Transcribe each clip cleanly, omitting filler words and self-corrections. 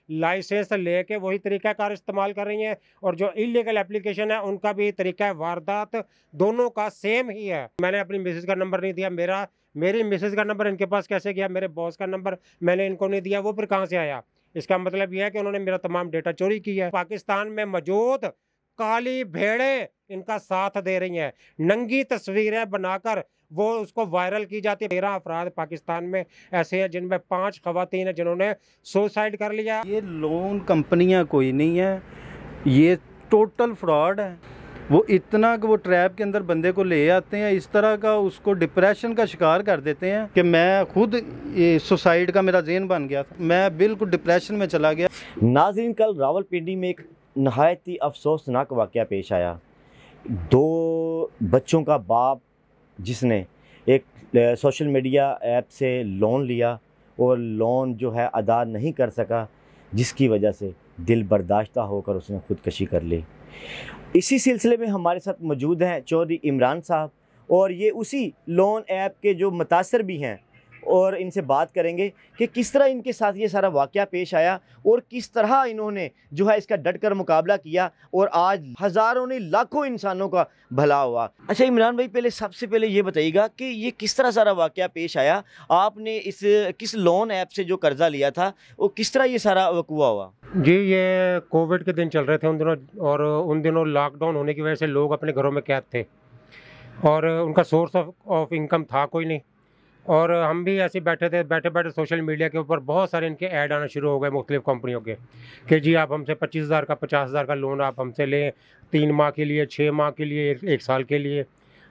Licence लेके वही तरीक़ाकार इस्तेमाल कर रही हैं, और जो इलीगल एप्लीकेशन है उनका भी तरीका वारदात दोनों का सेम ही है। मैंने अपनी मिसेज़ का नंबर नहीं दिया, मेरी मिसेज़ का नंबर इनके पास कैसे गया, मेरे बॉस का नंबर मैंने इनको नहीं दिया, वो फिर कहाँ से आया? इसका मतलब ये है कि उन्होंने मेरा तमाम डेटा चोरी किया है। पाकिस्तान में मौजूद काली भेड़ें इनका साथ दे रही हैं, नंगी तस्वीरें बनाकर वो उसको वायरल की जाती है। 13 अफराद पाकिस्तान में ऐसे हैं जिनमें 5 ख़वातीन हैं जिन्होंने सुसाइड कर लिया। ये लोन कंपनियां कोई नहीं है, ये टोटल फ्रॉड है। वो इतना कि वो ट्रैप के अंदर बंदे को ले आते हैं, इस तरह का उसको डिप्रेशन का शिकार कर देते हैं कि मैं खुद ये सुसाइड का मेरा ज़हन बन गया था, मैं बिल्कुल डिप्रेशन में चला गया। नाज़रीन, कल रावलपिंडी में एक नहायत ही अफसोसनाक वाक़या पेश आया। 2 बच्चों का बाप जिसने एक सोशल मीडिया ऐप से लोन लिया और लोन जो है अदा नहीं कर सका, जिसकी वजह से दिल बर्दाश्ता होकर उसने ख़ुदकशी कर ली। इसी सिलसिले में हमारे साथ मौजूद हैं चौधरी इमरान साहब, और ये उसी लोन ऐप के जो मुतासर भी हैं, और इनसे बात करेंगे कि किस तरह इनके साथ ये सारा वाक़या पेश आया और किस तरह इन्होंने जो है इसका डट कर मुकाबला किया और आज हज़ारों नहीं लाखों इंसानों का भला हुआ। अच्छा इमरान भाई, सबसे पहले ये बताइएगा कि ये किस तरह सारा वाक़या पेश आया, आपने किस लोन ऐप से जो कर्ज़ा लिया था वो किस तरह ये सारा वक़ूआ हुआ? जी, ये कोविड के दिन चल रहे थे उन दिनों, और उन दिनों लॉकडाउन होने की वजह से लोग अपने घरों में कैद थे और उनका सोर्स ऑफ इनकम था कोई नहीं, और हम भी ऐसे बैठे थे। बैठे बैठे सोशल मीडिया के ऊपर बहुत सारे इनके ऐड आना शुरू हो गए मुख्तलिफ़ कंपनियों के कि जी आप हमसे 25,000 का 50,000 का लोन आप हमसे लें 3 माह के लिए, 6 माह के लिए, 1 साल के लिए।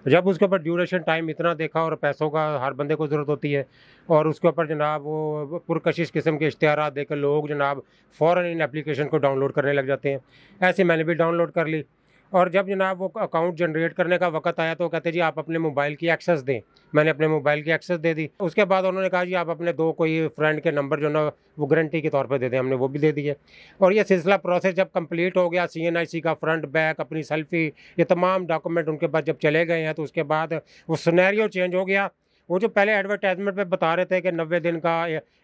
जब उसके ऊपर ड्यूरेशन टाइम इतना देखा, और पैसों का हर बंदे को ज़रूरत होती है, और उसके ऊपर जनाब वो पुरकशिश किस्म के इश्तिहारात देकर लोग जनाब फ़ौरन इन एप्लीकेशन को डाउनलोड करने लग जाते हैं। ऐसे मैंने भी डाउनलोड कर ली, और जब जनाब वो अकाउंट जनरेट करने का वक्त आया तो कहते जी आप अपने मोबाइल की एक्सेस दें। मैंने अपने मोबाइल की एक्सेस दे दी। उसके बाद उन्होंने कहा जी आप अपने 2 कोई फ्रेंड के नंबर जो ना वो गारंटी के तौर पे दे दें। हमने वो भी दे दिए, और ये सिलसिला प्रोसेस जब कंप्लीट हो गया, CNIC का फ्रंट बैक, अपनी सेल्फी, ये तमाम डॉक्यूमेंट उनके पास जब चले गए हैं, तो उसके बाद वो सिनेरियो चेंज हो गया। वो जो पहले एडवर्टाइजमेंट पे बता रहे थे कि 90 दिन का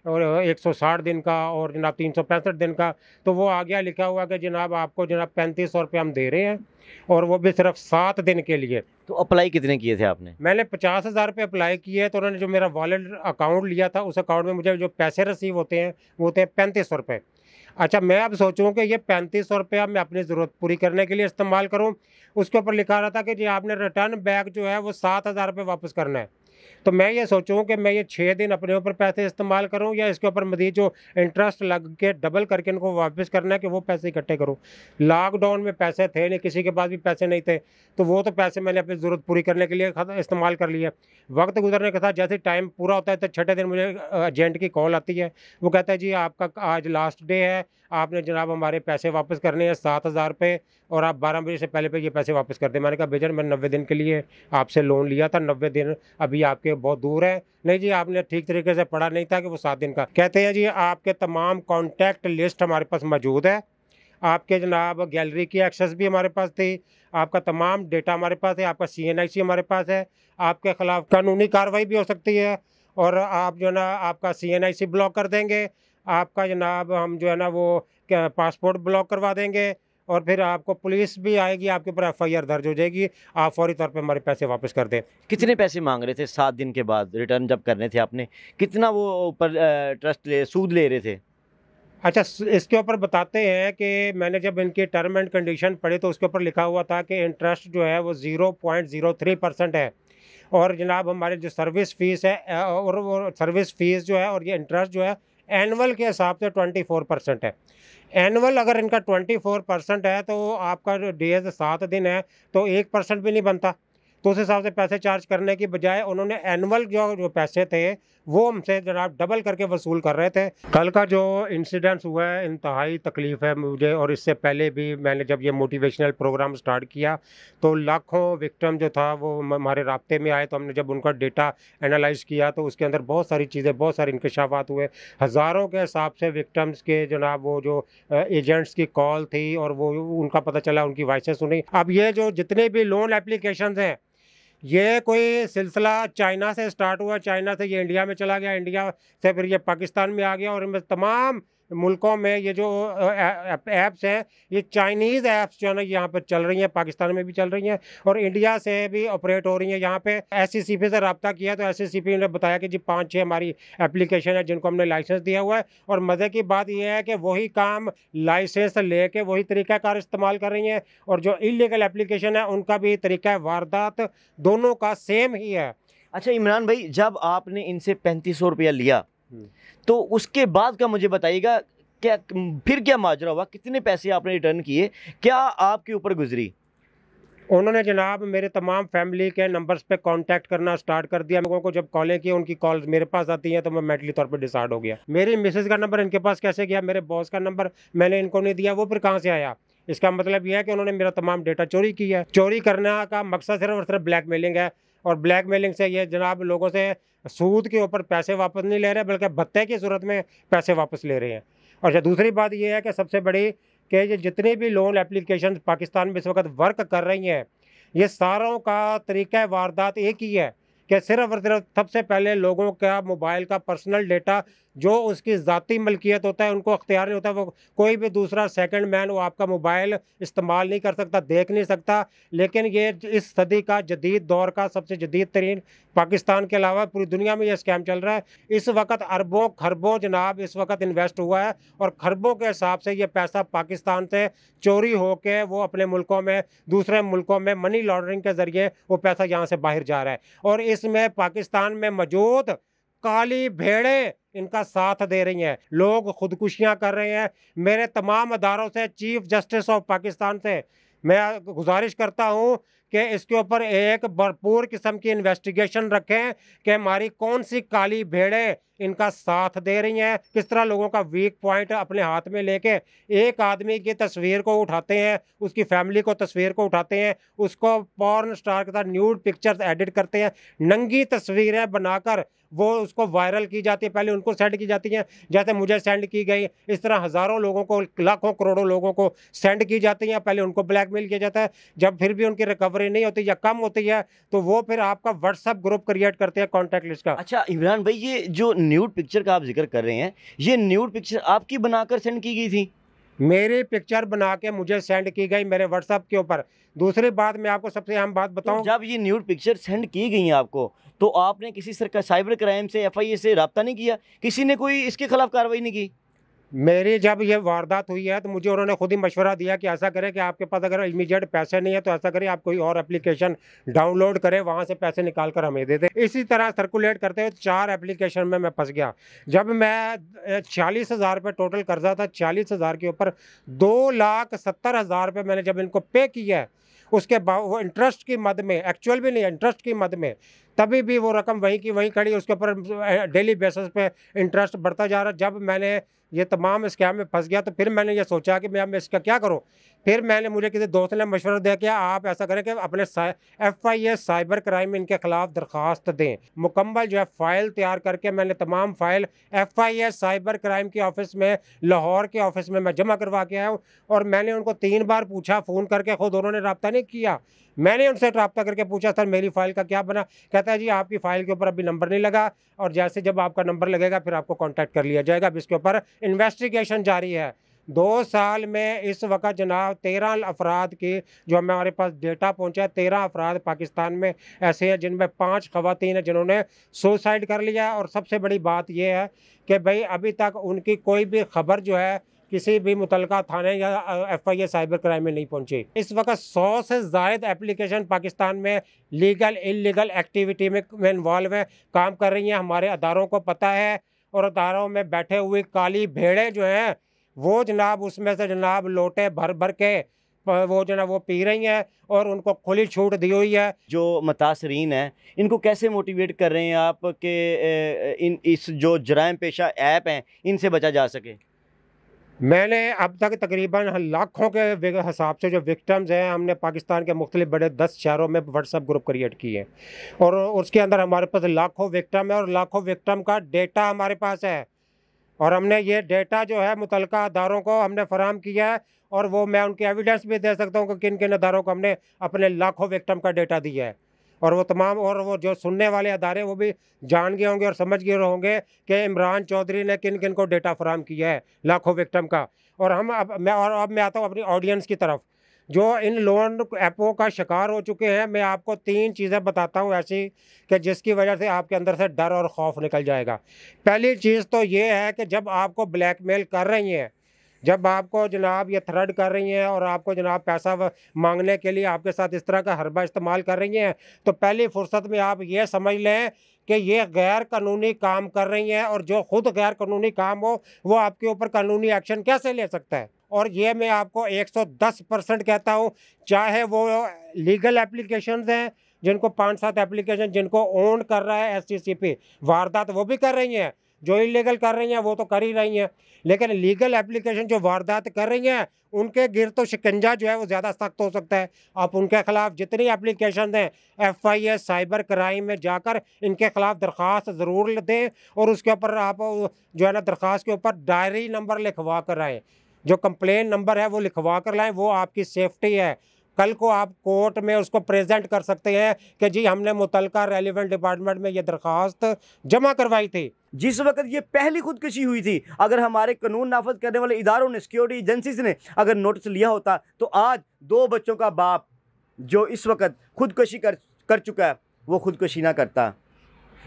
और 160 दिन का और जनाब 365 दिन का, तो वो आ गया लिखा हुआ कि जनाब आपको जनाब 3500 रुपये हम दे रहे हैं, और वो भी सिर्फ 7 दिन के लिए। तो अप्लाई कितने किए थे आपने? मैंने 50,000 रुपये अप्लाई किए, तो उन्होंने जो मेरा वॉलेट अकाउंट लिया था उस अकाउंट में मुझे जो पैसे रिसीव होते हैं वो होते हैं 3500 रुपये। अच्छा, मैं अब सोचूं कि ये 3500 रुपया मैं अपनी ज़रूरत पूरी करने के लिए इस्तेमाल करूं। उसके ऊपर लिखा रहा था कि जी आपने रिटर्न बैक जो है वो 7,000 रुपये वापस करना है। तो मैं ये सोचूं कि मैं ये 6 दिन अपने ऊपर पैसे इस्तेमाल करूं, या इसके ऊपर मज़ीद जो इंटरेस्ट लग के डबल करके इनको वापस करना है कि वो पैसे इकट्ठे करूं। लॉकडाउन में पैसे थे नहीं, किसी के पास भी पैसे नहीं थे, तो वो तो पैसे मैंने अपनी ज़रूरत पूरी करने के लिए इस्तेमाल कर लिए। वक्त गुजरने के साथ जैसे टाइम पूरा होता है तो छठे दिन मुझे एजेंट की कॉल आती है। वो कहता है जी आपका आज लास्ट डे है, आपने जनाब हमारे पैसे वापस करने हैं 7,000 रुपये, और आप 12 बजे से पहले ये पैसे वापस कर दें। मैंने कहा बेजन मैंने 90 दिन के लिए आपसे लोन लिया था, 90 दिन अभी आपके बहुत दूर है। नहीं जी, आपने ठीक तरीके से पढ़ा नहीं था कि वो 7 दिन का। कहते हैं जी आपके तमाम कॉन्टैक्ट लिस्ट हमारे पास मौजूद है, आपके जनाब गैलरी की एक्सेस भी हमारे पास थी, आपका तमाम डेटा हमारे पास है, आपका CNIC हमारे पास है, आपके ख़िलाफ़ कानूनी कार्रवाई भी हो सकती है, और आप जो है ना आपका CNIC ब्लॉक कर देंगे, आपका जनाब हम जो है ना वो पासपोर्ट ब्लॉक करवा देंगे, और फिर आपको पुलिस भी आएगी, आपके ऊपर FIR दर्ज हो जाएगी, आप फौरी तौर पे हमारे पैसे वापस कर दें। कितने पैसे मांग रहे थे 7 दिन के बाद रिटर्न जब करने थे आपने? कितना वो ऊपर सूद ले रहे थे? अच्छा, इसके ऊपर बताते हैं कि मैंने जब इनकी टर्म एंड कंडीशन पढ़ी तो उसके ऊपर लिखा हुआ था कि इंटरेस्ट जो है वो 0.03% है, और जनाब हमारे जो सर्विस फ़ीस है और वो सर्विस फ़ीस जो है और ये इंटरेस्ट जो है एनुअल के हिसाब से 24% है। एनुअल अगर इनका 24% है तो आपका जो डेज 7 दिन है तो 1% भी नहीं बनता। तो उस हिसाब से पैसे चार्ज करने की बजाय उन्होंने एनुअल जो पैसे थे वो हमसे जनाब डबल करके वसूल कर रहे थे। कल का जो इंसिडेंट्स हुआ है इंतहाई तकलीफ़ है मुझे, और इससे पहले भी मैंने जब ये मोटिवेशनल प्रोग्राम स्टार्ट किया तो लाखों विक्टिम जो था वो हमारे राब्ते में आए, तो हमने जब उनका डेटा एनालाइज़ किया तो उसके अंदर बहुत सारी चीज़ें, बहुत सारे इंकशाफात हुए। हज़ारों के हिसाब से विक्टिम्स के जनाब वो जो एजेंट्स की कॉल थी और वो उनका पता चला, उनकी वॉइसें सुनी। अब ये जो जितने भी लोन एप्लीकेशंस हैं ये कोई सिलसिला चाइना से स्टार्ट हुआ, चाइना से ये इंडिया में चला गया, इंडिया से फिर ये पाकिस्तान में आ गया, और इनमें तमाम मुल्कों में ये जो ऐप्स हैं, ये चाइनीज़ ऐप्स जो है ना यहाँ पर चल रही हैं, पाकिस्तान में भी चल रही हैं और इंडिया से भी ऑपरेट हो रही हैं। यहाँ पे SCCP से रब्ता किया तो SCCP ने बताया कि जी 5-6 हमारी एप्लीकेशन है जिनको हमने लाइसेंस दिया हुआ है। और मज़े की बात यह है कि वही काम लाइसेंस लेके वही तरीक़ाकार इस्तेमाल कर रही हैं और जो इलीगल एप्लीकेशन है उनका भी तरीका वारदात दोनों का सेम ही है। अच्छा इमरान भाई, जब आपने इनसे 3500 रुपया लिया तो उसके बाद का मुझे बताइएगा, क्या फिर क्या माजरा हुआ, कितने पैसे आपने रिटर्न किए, क्या आपके ऊपर गुजरी? उन्होंने जनाब मेरे तमाम फैमिली के नंबर्स पे कांटेक्ट करना स्टार्ट कर दिया। लोगों को जब कॉलें की, उनकी कॉल्स मेरे पास आती हैं तो मैं मेंटली तौर पे डिसाइड हो गया। मेरी मिसेज का नंबर इनके पास कैसे गया, मेरे बॉस का नंबर मैंने इनको नहीं दिया, वो फिर कहाँ से आया? इसका मतलब यह है कि उन्होंने मेरा तमाम डेटा चोरी किया है। चोरी करने का मकसद सिर्फ और सिर्फ ब्लैकमेलिंग है और ब्लैकमेलिंग से ये जनाब लोगों से सूद के ऊपर पैसे वापस नहीं ले रहे बल्कि भत्ते की सूरत में पैसे वापस ले रहे हैं। और दूसरी बात यह है कि सबसे बड़ी कि ये जितनी भी लोन एप्लीकेशन पाकिस्तान में इस वक्त वर्क कर रही हैं, ये सारों का तरीका वारदात एक ही है कि सिर्फ और सिर्फ सबसे पहले लोगों का मोबाइल का पर्सनल डेटा जो उसकी ज़ाती मलकियत होता है, उनको अख्तियार नहीं होता, वो कोई भी दूसरा सेकंड मैन वो आपका मोबाइल इस्तेमाल नहीं कर सकता, देख नहीं सकता। लेकिन ये इस सदी का जदीद दौर का सबसे जदीद तरीन, पाकिस्तान के अलावा पूरी दुनिया में ये स्कैम चल रहा है। इस वक्त अरबों खरबों जनाब इस वक्त इन्वेस्ट हुआ है और खरबों के हिसाब से ये पैसा पाकिस्तान से चोरी होकर वो अपने मुल्कों में, दूसरे मुल्कों में मनी लॉन्ड्रिंग के ज़रिए वो पैसा यहाँ से बाहर जा रहा है। और इसमें पाकिस्तान में मौजूद काली भेड़ें इनका साथ दे रही हैं। लोग खुदकुशियां कर रहे हैं। मेरे तमाम अदारों से, चीफ जस्टिस ऑफ पाकिस्तान से मैं गुजारिश करता हूं कि इसके ऊपर एक भरपूर किस्म की इन्वेस्टिगेशन रखें कि हमारी कौन सी काली भेड़ें इनका साथ दे रही हैं, किस तरह लोगों का वीक पॉइंट अपने हाथ में लेके एक आदमी की तस्वीर को उठाते हैं, उसकी फैमिली को तस्वीर को उठाते हैं, उसको पॉर्न स्टार के साथ न्यूड पिक्चर्स एडिट करते हैं, नंगी तस्वीरें बनाकर वो उसको वायरल की जाती है, पहले उनको सेंड की जाती हैं जैसे मुझे सेंड की गई, इस तरह हज़ारों लोगों को, लाखों करोड़ों लोगों को सेंड की जाती हैं, पहले उनको ब्लैकमेल किया जाता है। जब फिर भी उनकी रिकवरी नहीं होती या कम होती है तो वो फिर आपका व्हाट्सएप ग्रुप क्रिएट करते हैं कॉन्टैक्ट लिस्ट का। अच्छा इमरान भाई, ये जो न्यूड पिक्चर का आप जिक्र कर रहे हैं, ये न्यूड पिक्चर आपकी बनाकर सेंड की गई थी? मेरी पिक्चर बना के मुझे सेंड की गई मेरे व्हाट्सएप के ऊपर। दूसरी बात मैं आपको सबसे अहम बात बताऊं, तो जब ये न्यूड पिक्चर सेंड की गई हैं आपको, तो आपने किसी सरकार साइबर क्राइम से, FIA से रब्ता नहीं किया? किसी ने कोई इसके खिलाफ कार्रवाई नहीं की? मेरी जब ये वारदात हुई है तो मुझे उन्होंने खुद ही मशवरा दिया कि ऐसा करें कि आपके पास अगर इमीडिएट पैसे नहीं है तो ऐसा करें आप कोई और एप्लीकेशन डाउनलोड करें, वहाँ से पैसे निकाल कर हमें दे दें। इसी तरह सर्कुलेट करते हुए 4 एप्लीकेशन में मैं फंस गया। जब मैं 40,000 रुपये टोटल कर्जा था, 40,000 के ऊपर 2,70,000 रुपये मैंने जब इनको पे किया है, उसके बाद वो इंटरेस्ट की मद में, एक्चुअल भी नहीं, इंटरेस्ट की मद में, तभी भी वो रकम वहीं की वहीं खड़ी, उसके ऊपर डेली बेसिस पे इंटरेस्ट बढ़ता जा रहा। जब मैंने ये तमाम स्कैम में फंस गया तो फिर मैंने ये सोचा कि मैं इसका क्या करूं। फिर मुझे किसी दोस्त ने मशवरा दिया कि आप ऐसा करें कि अपने FIA साइबर क्राइम इनके ख़िलाफ़ दरख्वास्त दें। मुकम्मल जो है फ़ाइल तैयार करके मैंने तमाम फ़ाइल FIA साइबर क्राइम के ऑफ़िस में, लाहौर के ऑफ़िस में मैं जमा करवा के आया हूँ। और मैंने उनको 3 बार पूछा फ़ोन करके, खुद उन्होंने रब्ता नहीं किया, मैंने उनसे रब्ता करके पूछा सर मेरी फ़ाइल का क्या बना। कहता है जी आपकी फ़ाइल के ऊपर अभी नंबर नहीं लगा और जैसे जब आपका नंबर लगेगा फिर आपको कांटेक्ट कर लिया जाएगा। अब इसके ऊपर इन्वेस्टिगेशन जारी है। 2 साल में इस वक्त जनाब 13 अफराद की जो हमारे पास डेटा पहुंचा है, 13 अफराद पाकिस्तान में ऐसे हैं जिनमें 5 ख़वातीन हैं जिन्होंने सुसाइड कर लिया है। और सबसे बड़ी बात यह है कि भाई अभी तक उनकी कोई भी खबर जो है किसी भी मुतलका थाने या FIA साइबर क्राइम में नहीं पहुंची। इस वक्त 100 से ज़ायद एप्लीकेशन पाकिस्तान में लीगल इलीगल एक्टिविटी में इन्वॉल्व है, काम कर रही हैं। हमारे अदारों को पता है और अदारों में बैठे हुए काली भेड़ें जो हैं वो जनाब उसमें से जनाब लोटे भर भर के वो जनाब वो पी रही हैं और उनको खुली छूट दी हुई है। जो मुतासरीन हैं इनको कैसे मोटिवेट कर रहे हैं आप कि इस जो जराइम पेशा ऐप हैं इनसे बचा जा सके? मैंने अब तक तकरीबन लाखों के हिसाब से जो विक्टम्स हैं, हमने पाकिस्तान के मुख्तलिफ बड़े 10 शहरों में व्हाट्सएप ग्रुप क्रिएट किए और उसके अंदर हमारे पास लाखों विक्टम है और लाखों विक्टम का डेटा हमारे पास है। और हमने ये डेटा जो है मुतलका अदारों को हमने फराहम किया है और वो मैं उनके एविडेंस भी दे सकता हूँ कि किन किन अदारों को हमने अपने लाखों विक्टम का डेटा दिया है। और वो तमाम और वो जो सुनने वाले अदारे वो भी जान गए होंगे और समझ गए होंगे कि इमरान चौधरी ने किन किन को डेटा फराहम किया है लाखों विक्टिम का। और अब मैं आता हूँ अपनी ऑडियंस की तरफ जो इन लोन ऐपों का शिकार हो चुके हैं। मैं आपको 3 चीज़ें बताता हूँ ऐसी कि जिसकी वजह से आपके अंदर से डर और खौफ निकल जाएगा। पहली चीज़ तो ये है कि जब आपको ब्लैकमेल कर रही हैं, जब आपको जनाब ये थ्रेड कर रही हैं और आपको जनाब पैसा मांगने के लिए आपके साथ इस तरह का हरबा इस्तेमाल कर रही हैं, तो पहली फुर्सत में आप ये समझ लें कि ये गैर कानूनी काम कर रही हैं, और जो खुद गैर कानूनी काम हो वो आपके ऊपर कानूनी एक्शन कैसे ले सकता है। और ये मैं आपको 110% कहता हूँ, चाहे वो लीगल एप्लीकेशंस हैं जिनको 5-7 एप्लीकेशन जिनको ओन कर रहा है STCP, वारदात वो भी कर रही हैं, जो इलीगल कर रही हैं वो तो कर ही रही हैं, लेकिन लीगल एप्लीकेशन जो वारदात कर रही हैं उनके गिर तो शिकंजा जो है वो ज़्यादा सख्त हो सकता है। आप उनके खिलाफ जितनी एप्लीकेशन हैं FIS साइबर क्राइम में जाकर इनके खिलाफ दरख्वास्त ज़रूर दें, और उसके ऊपर आप जो है ना दरख्वास्त के ऊपर डायरी नंबर लिखवा कर आएँ, जो कंप्लेन नंबर है वो लिखवा कर लाएँ, वो आपकी सेफ्टी है। कल को आप कोर्ट में उसको प्रेजेंट कर सकते हैं कि जी हमने मुतलका रेलिवेंट डिपार्टमेंट में ये दरख्वास्त जमा करवाई थी। जिस वक्त ये पहली खुदकुशी हुई थी, अगर हमारे कानून नाफज करने वाले इदारों ने, सिक्योरिटी एजेंसीज ने अगर नोटिस लिया होता तो आज 2 बच्चों का बाप जो इस वक्त खुदकुशी कर चुका है वो खुदकुशी ना करता।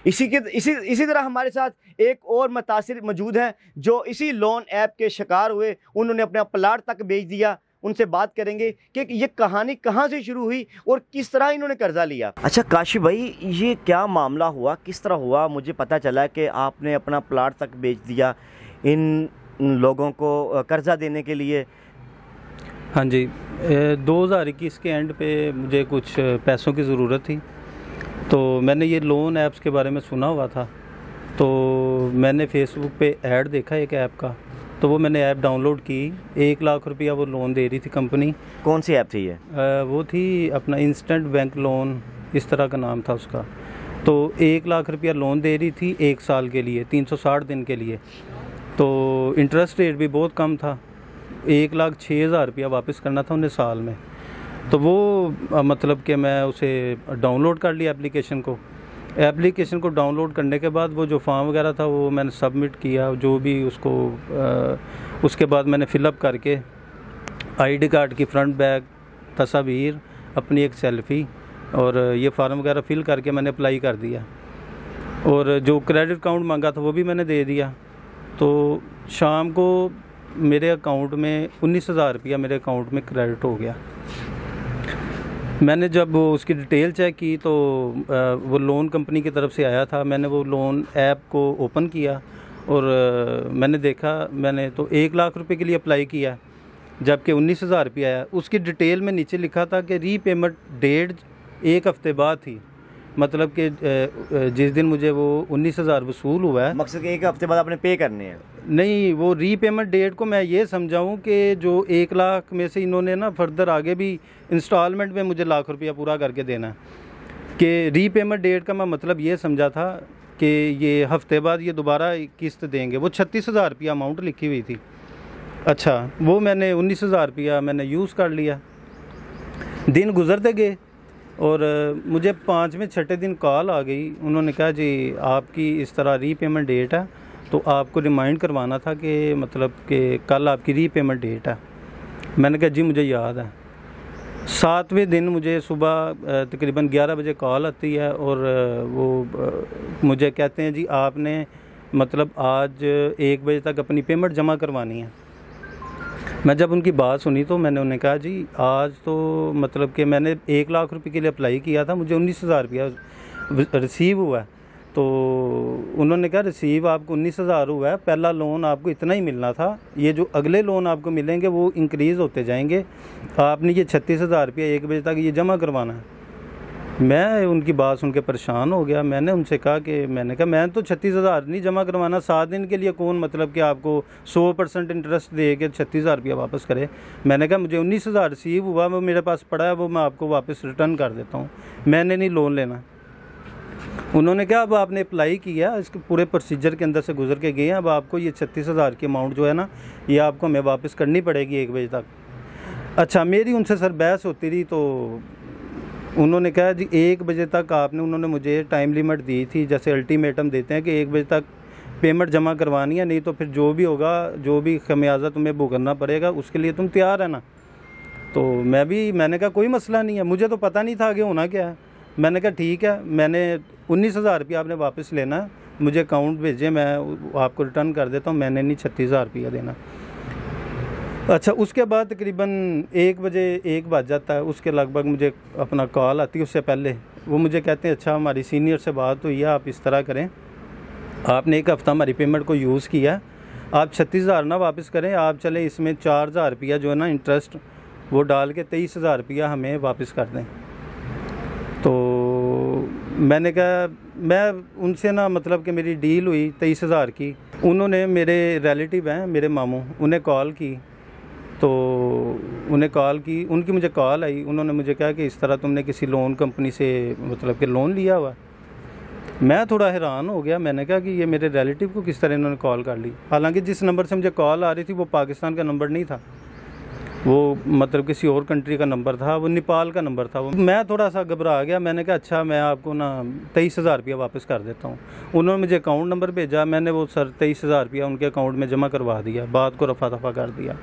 इसी तरह हमारे साथ एक और मुतासिर मौजूद हैं जो इसी लोन ऐप के शिकार हुए, उन्होंने अपना प्लाट तक बेच दिया। उनसे बात करेंगे कि ये कहानी कहाँ से शुरू हुई और किस तरह इन्होंने कर्जा लिया। अच्छा काशिफ भाई, ये क्या मामला हुआ, किस तरह हुआ? मुझे पता चला कि आपने अपना प्लाट तक बेच दिया इन लोगों को कर्जा देने के लिए। हाँ जी, 2021 के एंड पे मुझे कुछ पैसों की ज़रूरत थी, तो मैंने ये लोन ऐप्स के बारे में सुना हुआ था, तो मैंने फेसबुक पे ऐड देखा एक ऐप का, तो वो मैंने ऐप डाउनलोड की। 1 लाख रुपया वो लोन दे रही थी कंपनी। कौन सी ऐप थी ये? वो थी अपना इंस्टेंट बैंक लोन, इस तरह का नाम था उसका। तो 1 लाख रुपया लोन दे रही थी 1 साल के लिए, 360 दिन के लिए। तो इंटरेस्ट रेट भी बहुत कम था, 1,06,000 रुपया वापस करना था उन्हें साल में। तो वो मतलब कि मैं उसे डाउनलोड कर लिया एप्लीकेशन को डाउनलोड करने के बाद वो जो फॉर्म वगैरह था वो मैंने सबमिट किया, जो भी उसको उसके बाद मैंने फ़िलअप करके ID कार्ड की फ्रंट बैक तस्वीर, अपनी एक सेल्फ़ी और ये फार्म वगैरह फ़िल करके मैंने अप्लाई कर दिया, और जो क्रेडिट अकाउंट मांगा था वो भी मैंने दे दिया। तो शाम को मेरे अकाउंट में 19,000 रुपया मेरे अकाउंट में क्रेडिट हो गया। मैंने जब उसकी डिटेल चेक की तो वो लोन कंपनी की तरफ से आया था। मैंने वो लोन ऐप को ओपन किया और मैंने देखा, मैंने तो 1 लाख रुपए के लिए अप्लाई किया, जबकि 19,000 रुपया आया। उसकी डिटेल में नीचे लिखा था कि रीपेमेंट डेट 1 हफ्ते बाद थी, मतलब कि जिस दिन मुझे वो 19,000 वसूल हुआ है, मकसद 1 हफ्ते बाद आपने पे करने हैं। नहीं, वो रीपेमेंट डेट को मैं ये समझाऊं कि जो 1 लाख में से इन्होंने ना फर्दर आगे भी इंस्टॉलमेंट में मुझे 1 लाख रुपया पूरा करके देना है, कि रीपेमेंट डेट का मैं मतलब ये समझा था कि ये हफ्ते बाद ये दोबारा किस्त देंगे। वो 36,000 रुपया अमाउंट लिखी हुई थी। अच्छा, वो मैंने 19,000 रुपया मैंने यूज़ कर लिया। दिन गुजरते गए और मुझे 5वें-6ठे दिन कॉल आ गई। उन्होंने कहा जी आपकी इस तरह रीपेमेंट डेट है, तो आपको रिमाइंड करवाना था कि मतलब कि कल आपकी रीपेमेंट डेट है। मैंने कहा जी मुझे याद है। 7वें दिन मुझे सुबह तकरीबन 11 बजे कॉल आती है और वो मुझे कहते हैं जी आपने मतलब आज 1 बजे तक अपनी पेमेंट जमा करवानी है। मैं जब उनकी बात सुनी तो मैंने उन्हें कहा जी आज तो मतलब कि मैंने 1 लाख रुपए के लिए अप्लाई किया था, मुझे 19,000 रुपया रिसीव हुआ है। तो उन्होंने कहा रिसीव आपको 19,000 हुआ है, पहला लोन आपको इतना ही मिलना था, ये जो अगले लोन आपको मिलेंगे वो इंक्रीज़ होते जाएंगे, आपने ये 36,000 रुपया 1 बजे तक ये जमा करवाना है। मैं उनकी बात सुन के परेशान हो गया। मैंने उनसे कहा कि मैंने कहा तो 36,000 नहीं जमा करवाना, 7 दिन के लिए कौन मतलब कि आपको 100% इंटरेस्ट दे के 36,000 रुपया वापस करे। मैंने कहा मुझे 19,000 रिसीव हुआ, वो मेरे पास पड़ा है, वो मैं आपको वापस रिटर्न कर देता हूँ, मैंने नहीं लोन लेना। उन्होंने कहा अब आपने अप्लाई किया, इसके पूरे प्रोसीजर के अंदर से गुजर के गए हैं, अब आपको ये 36,000 की अमाउंट जो है ना ये आपको हमें वापस करनी पड़ेगी 1 बजे तक। अच्छा, मेरी उनसे सर बहस होती रही, तो उन्होंने कहा जी 1 बजे तक आपने, उन्होंने मुझे टाइम लिमिट दी थी, जैसे अल्टीमेटम देते हैं कि 1 बजे तक पेमेंट जमा करवानी है, नहीं तो फिर जो भी होगा, जो भी खमियाजा तुम्हें भुगतना पड़ेगा, उसके लिए तुम तैयार है ना। तो मैंने कहा कोई मसला नहीं है, मुझे तो पता नहीं था आगे होना क्या है। मैंने कहा ठीक है, मैंने 19,000 रुपया आपने वापस लेना है, मुझे अकाउंट भेजें, मैं आपको रिटर्न कर देता हूँ, मैंने नहीं 36,000 रुपया देना। अच्छा, उसके बाद तकरीबन 1 बज जाता है, उसके लगभग मुझे अपना कॉल आती है। उससे पहले वो मुझे कहते हैं अच्छा हमारी सीनियर से बात हुई है, आप इस तरह करें, आपने 1 हफ़्ता हमारी पेमेंट को यूज़ किया, आप 36,000 ना वापस करें, आप चले इसमें 4,000 रुपया जो है ना इंटरेस्ट वो डाल के 23,000 रुपया हमें वापस कर दें। तो मैंने कहा, मैं उनसे ना मतलब कि मेरी डील हुई 23,000 की। उन्होंने, मेरे रिलेटिव हैं मेरे मामू, उन्हें कॉल की, तो उनकी मुझे कॉल आई, उन्होंने मुझे कहा कि इस तरह तुमने किसी लोन कंपनी से मतलब कि लोन लिया हुआ। मैं थोड़ा हैरान हो गया, मैंने कहा कि ये मेरे रिलेटिव को किस तरह इन्होंने कॉल कर ली। हालांकि जिस नंबर से मुझे कॉल आ रही थी वो पाकिस्तान का नंबर नहीं था, वो मतलब किसी और कंट्री का नंबर था, वो नेपाल का नंबर था। मैं थोड़ा सा घबरा गया, मैंने कहा अच्छा मैं आपको ना 23,000 रुपया वापस कर देता हूँ। उन्होंने मुझे अकाउंट नंबर भेजा, मैंने वो 23,000 रुपया उनके अकाउंट में जमा करवा दिया, बात को रफा दफा कर दिया।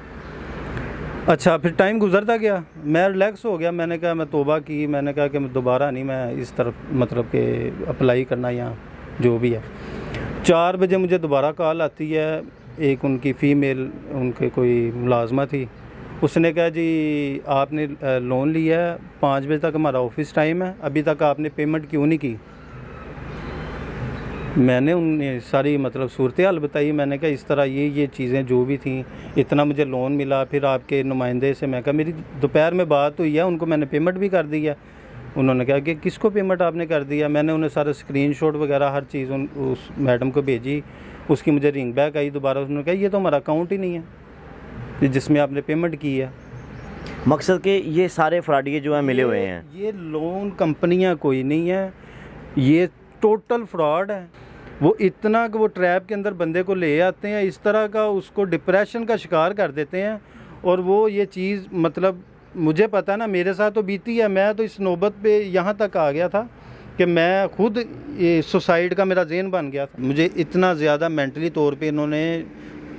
अच्छा, फिर टाइम गुजरता गया, मैं रिलैक्स हो गया, मैंने कहा मैं तौबा की, मैंने कहा कि दोबारा नहीं मैं इस तरफ मतलब कि अप्लाई करना या जो भी है। 4 बजे मुझे दोबारा कॉल आती है, एक उनकी फ़ीमेल, उनके कोई मुलाजमा थी, उसने कहा जी आपने लोन लिया है, 5 बजे तक हमारा ऑफिस टाइम है, अभी तक आपने पेमेंट क्यों नहीं की। मैंने उन्हें सारी मतलब सूरत हाल बताई, मैंने कहा इस तरह ये चीज़ें जो भी थी, इतना मुझे लोन मिला, फिर आपके नुमाइंदे से मैं कहा मेरी दोपहर में बात हुई है, उनको मैंने पेमेंट भी कर दी है। उन्होंने कहा कि किसको पेमेंट आपने कर दिया। मैंने उन्हें सारा स्क्रीनशॉट वगैरह हर चीज़ उस मैडम को भेजी, उसकी मुझे रिंग बैक आई दोबारा। उन्होंने कहा ये तो हमारा अकाउंट ही नहीं है जिसमें आपने पेमेंट की है। मकसद के ये सारे फ्रॉडिये जो हैं मिले हुए हैं, ये लोन कंपनियां कोई नहीं है, ये टोटल फ्रॉड है। वो इतना कि वो ट्रैप के अंदर बंदे को ले आते हैं, इस तरह का उसको डिप्रेशन का शिकार कर देते हैं। और वो ये चीज़ मतलब मुझे पता ना, मेरे साथ तो बीती है, मैं तो इस नौबत पे यहाँ तक आ गया था कि मैं खुद ये सुसाइड का मेरा ज़हन बन गया था। मुझे इतना ज़्यादा मेंटली तौर पे इन्होंने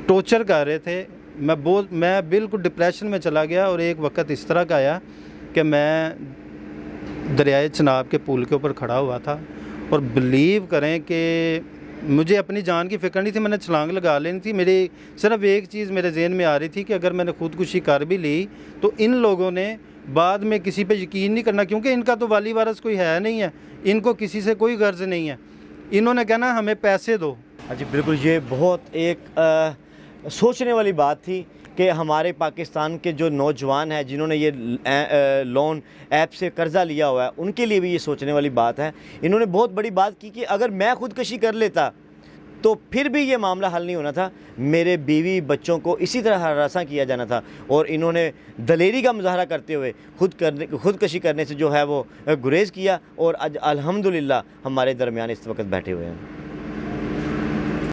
टॉर्चर कर रहे थे, मैं बिल्कुल डिप्रेशन में चला गया। और एक वक्त इस तरह का आया कि मैं दरियाए चनाब के पुल के ऊपर खड़ा हुआ था, और बिलीव करें कि मुझे अपनी जान की फ़िक्र नहीं थी, मैंने छलांग लगा लेनी थी। मेरी सिर्फ एक चीज़ मेरे जहन में आ रही थी कि अगर मैंने खुदकुशी कर भी ली तो इन लोगों ने बाद में किसी पे यकीन नहीं करना, क्योंकि इनका तो वाली वारस कोई है नहीं है, इनको किसी से कोई गर्ज नहीं है। इन्होंने कहना हमें पैसे दो। जी बिल्कुल, ये बहुत एक सोचने वाली बात थी कि हमारे पाकिस्तान के जो नौजवान हैं जिन्होंने ये लोन ऐप से कर्ज़ा लिया हुआ है, उनके लिए भी ये सोचने वाली बात है। इन्होंने बहुत बड़ी बात की कि अगर मैं खुदकशी कर लेता तो फिर भी ये मामला हल नहीं होना था, मेरे बीवी बच्चों को इसी तरह हरासा किया जाना था। और इन्होंने दलेरी का मुजाहरा करते हुए खुदकशी करने से जो है वो गुरेज़ किया, और आज अल्हम्दुलिल्लाह हमारे दरमियान इस वक्त बैठे हुए हैं।